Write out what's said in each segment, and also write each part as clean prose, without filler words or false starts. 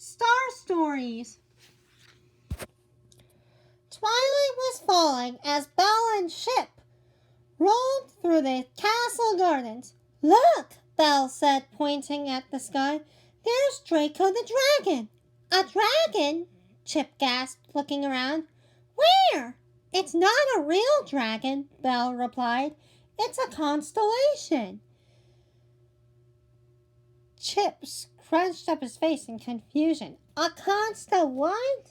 Star Stories. Twilight was falling as Belle and Chip rolled through the castle gardens. "Look," Belle said, pointing at the sky. "There's Draco the dragon." "A dragon?" Chip gasped, looking around. "Where?" "It's not a real dragon," Belle replied. "It's a constellation." Chip scrunched up his face in confusion. "A what?"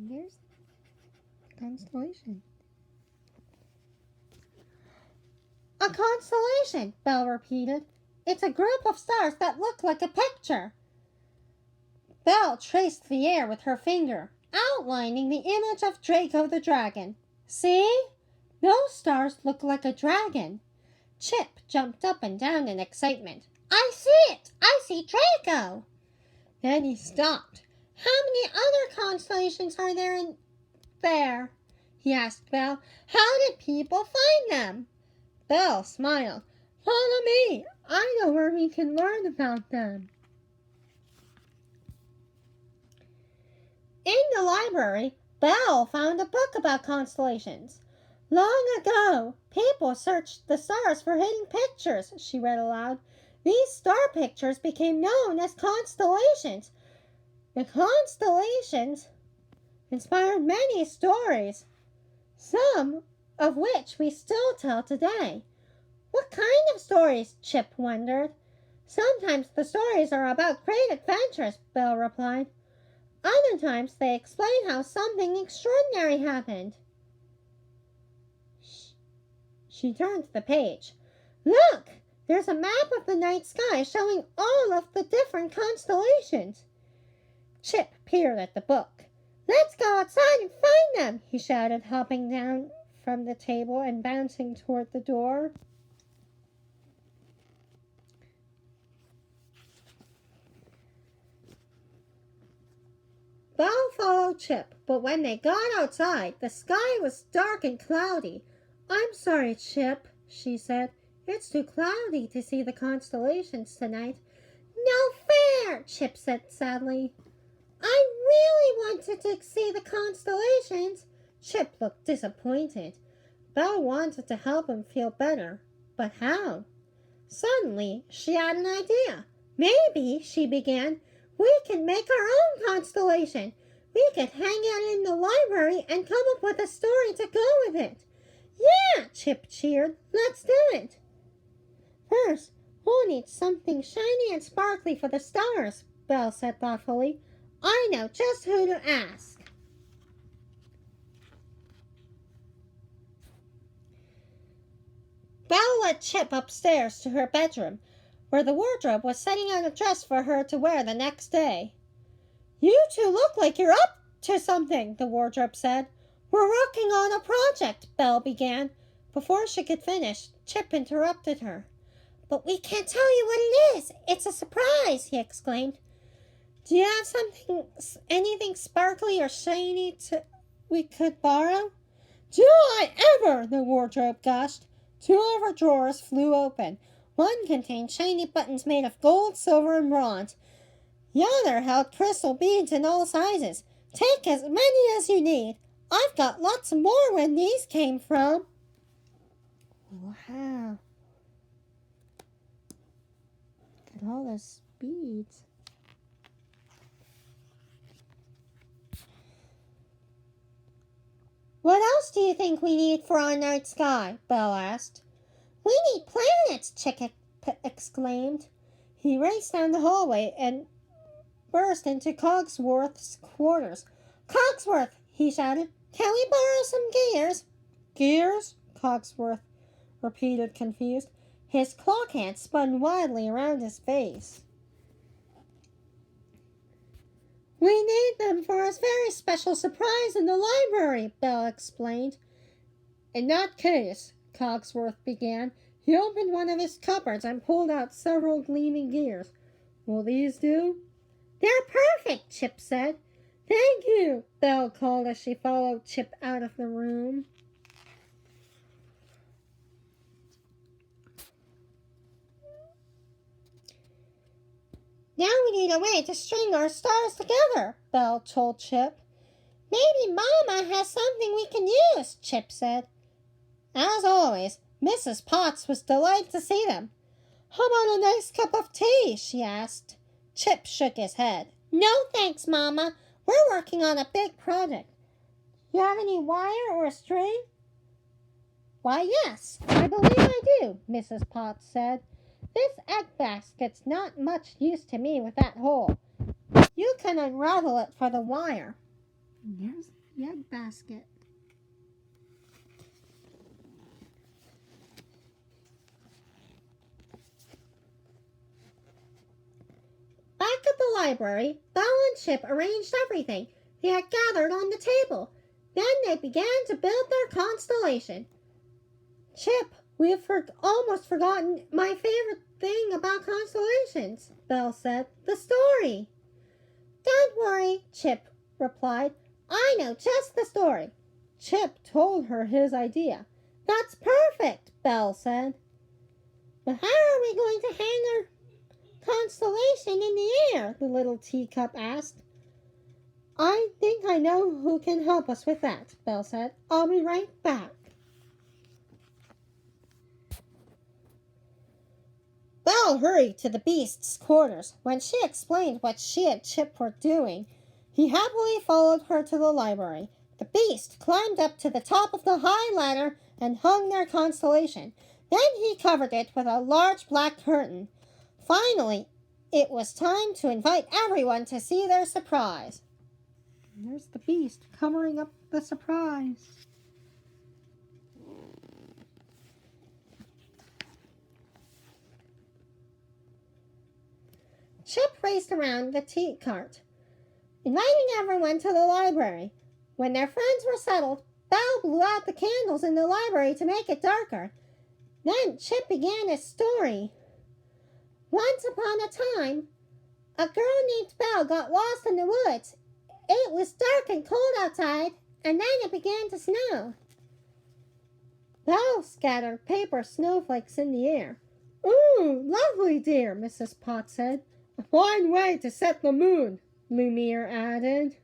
Here's constellation. "A constellation," Belle repeated. "It's a group of stars that look like a picture." Belle traced the air with her finger, outlining the image of Draco the dragon. "See? Those stars look like a dragon." Chip jumped up and down in excitement. "I see it! I see Draco!" Then he stopped. "How many other constellations are there in there?" he asked Belle. "How did people find them?" Belle smiled. "Follow me. I know where we can learn about them." In the library, Belle found a book about constellations. "Long ago, people searched the stars for hidden pictures," she read aloud. "These star pictures became known as constellations. The constellations inspired many stories, some of which we still tell today." "What kind of stories?" Chip wondered. "Sometimes the stories are about great adventures," Belle replied. "Other times they explain how something extraordinary happened." She turned the page. "Look! There's a map of the night sky showing all of the different constellations." Chip peered at the book. "Let's go outside and find them," he shouted, hopping down from the table and bouncing toward the door. Belle followed Chip, but when they got outside, the sky was dark and cloudy. "I'm sorry, Chip," she said. "It's too cloudy to see the constellations tonight." "No fair," Chip said sadly. "I really wanted to see the constellations." Chip looked disappointed. Belle wanted to help him feel better, but how? Suddenly, she had an idea. "Maybe," she began, "we can make our own constellation. We could hang it in the library and come up with a story to go with it." "Yeah," Chip cheered. "Let's do it." "First, we'll need something shiny and sparkly for the stars," Belle said thoughtfully. "I know just who to ask." Belle led Chip upstairs to her bedroom, where the wardrobe was setting out a dress for her to wear the next day. "You two look like you're up to something," the wardrobe said. "We're working on a project," Belle began. Before she could finish, Chip interrupted her. "But we can't tell you what it is. It's a surprise," he exclaimed. "Do you have anything sparkly or shiny we could borrow?" "Do I ever!" the wardrobe gushed. Two of her drawers flew open. One contained shiny buttons made of gold, silver, and bronze. The other held crystal beads in all sizes. "Take as many as you need. I've got lots more where these came from." Wow. Look at all those beads. "What else do you think we need for our night sky?" Belle asked. "We need planets," Chick exclaimed. He raced down the hallway and burst into Cogsworth's quarters. "Cogsworth," he shouted, "can we borrow some gears?" "Gears?" Cogsworth repeated, confused. His clock hand spun wildly around his face. "We need them for a very special surprise in the library," Belle explained. "In that case," Cogsworth began. He opened one of his cupboards and pulled out several gleaming gears. "Will these do?" "They're perfect," Chip said. "Thank you," Belle called as she followed Chip out of the room. Now we need a way to string our stars together, Belle told Chip. Maybe Mama has something we can use, Chip said. As always, Mrs. Potts was delighted to see them. How about a nice cup of tea? She asked. Chip shook his head. No thanks, Mama. We're working on a big project. You have any wire or a string? Why, yes, I believe I do, Mrs. Potts said. This egg basket's not much use to me with that hole. You can unravel it for the wire. Here's the egg basket. Back at the library, Belle and Chip arranged everything they had gathered on the table. Then they began to build their constellation. Chip, we've almost forgotten my favorite thing about constellations, Belle said. The story. Don't worry, Chip replied. I know just the story. Chip told her his idea. That's perfect, Belle said. But how are we going to hang our constellation in the air? The little teacup asked. I think I know who can help us with that, Belle said. I'll be right back. Belle hurried to the beast's quarters. When she explained what she and Chip were doing, he happily followed her to the library. The beast climbed up to the top of the high ladder and hung their constellation. Then he covered it with a large black curtain. Finally, it was time to invite everyone to see their surprise. And there's the beast covering up the surprise. Chip raced around the tea cart, inviting everyone to the library. When their friends were settled, Belle blew out the candles in the library to make it darker. Then Chip began his story. Once upon a time, a girl named Belle got lost in the woods. It was dark and cold outside, and then it began to snow. Belle scattered paper snowflakes in the air. Ooh, lovely, dear, Mrs. Potts said. A fine way to set the moon, 𝓕𝓵𝓵 added.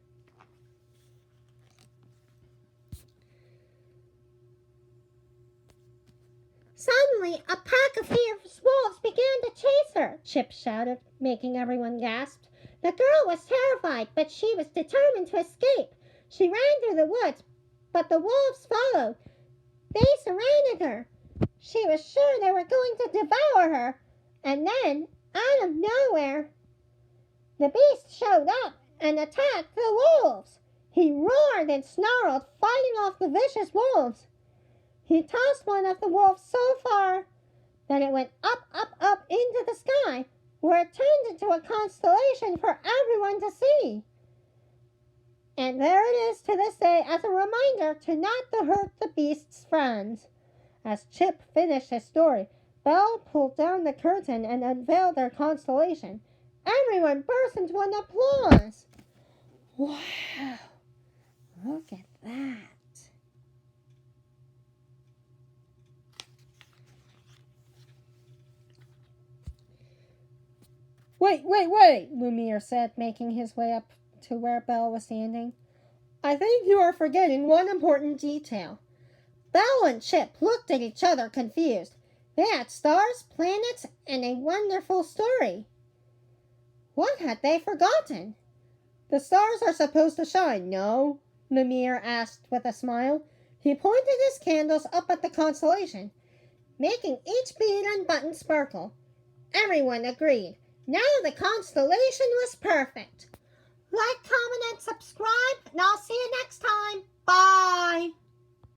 Suddenly, a pack of fierce wolves began to chase her, Chip shouted, making everyone gasp. The girl was terrified, but she was determined to escape. She ran through the woods, but the wolves followed. They surrounded her. She was sure they were going to devour her. And then, out of nowhere, the beast showed up and attacked the wolves. He roared and snarled, fighting off the vicious wolves. He tossed one of the wolves so far that it went up, up, up into the sky, where it turned into a constellation for everyone to see. And there it is to this day as a reminder to not to hurt the beast's friends. As Chip finished his story, Belle pulled down the curtain and unveiled their constellation. Everyone burst into an applause. Wow! Look at that. Wait, 𝓕𝓵𝓵 said, making his way up to where Belle was standing. I think you are forgetting one important detail. Belle and Chip looked at each other confused. They had stars, planets, and a wonderful story. What had they forgotten? The stars are supposed to shine, no? 𝓕𝓵𝓵 asked with a smile. He pointed his candles up at the constellation, making each bead and button sparkle. Everyone agreed. Now the constellation was perfect. Like, comment, and subscribe, and I'll see you next time. Bye!